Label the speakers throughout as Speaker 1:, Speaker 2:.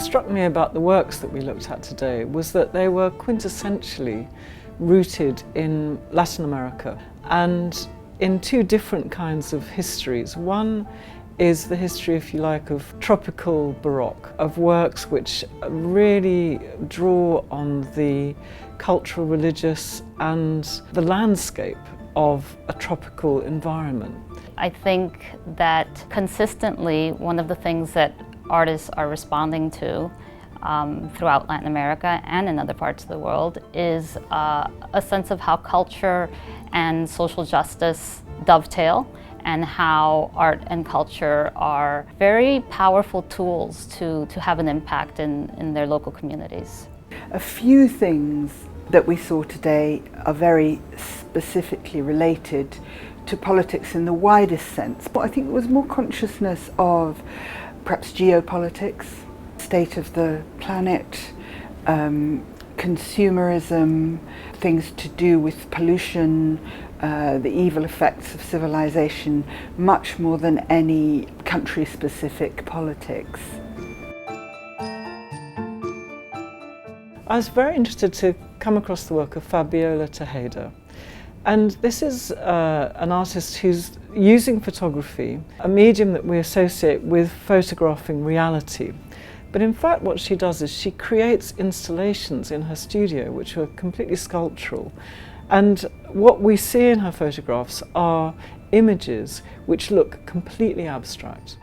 Speaker 1: struck me about the works that we looked at today was that they were quintessentially rooted in Latin America and in two different kinds of histories. One is the history, if you like, of tropical Baroque, of works which really draw on the cultural, religious and the landscape of a tropical environment.
Speaker 2: I think that consistently one of the things that artists are responding to throughout Latin America and in other parts of the world is a sense of how culture and social justice dovetail, and how art and culture are very powerful tools to have an impact in their local communities.
Speaker 3: A few things that we saw today are very specifically related to politics in the widest sense, but I think there was more consciousness of perhaps geopolitics, state of the planet, consumerism, things to do with pollution, the evil effects of civilization, much more than any country-specific politics.
Speaker 1: I was very interested to come across the work of Fabiola Tejeda. And this is an artist who's using photography, a medium that we associate with photographing reality. But in fact what she does is she creates installations in her studio which are completely sculptural. And what we see in her photographs are images which look completely abstract.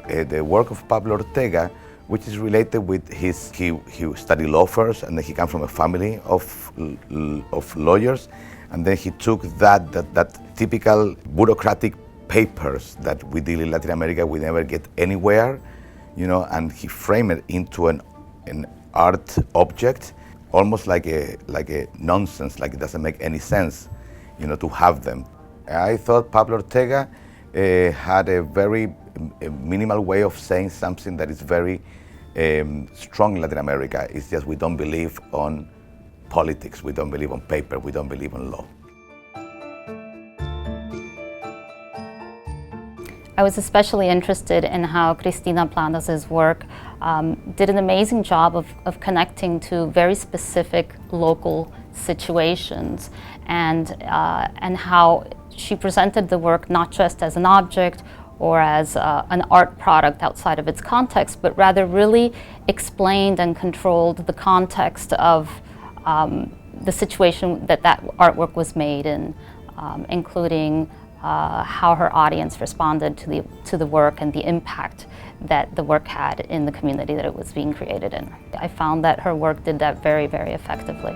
Speaker 4: The work of Pablo Ortega, which is related with he studied law first, and then he comes from a family of lawyers, and then he took that typical bureaucratic papers that we deal in Latin America, we never get anywhere, you know, and he framed it into an art object, almost like a nonsense, like it doesn't make any sense, you know, to have them. I thought Pablo Ortega had a very minimal way of saying something that is very strong in Latin America. It's just we don't believe on politics, we don't believe on paper, we don't believe on law.
Speaker 2: I was especially interested in how Cristina Planas' work did an amazing job of connecting to very specific local situations, and how she presented the work not just as an object or as an art product outside of its context, but rather really explained and controlled the context of the situation that artwork was made in, including how her audience responded to the work and the impact that the work had in the community that it was being created in. I found that her work did that very, very effectively.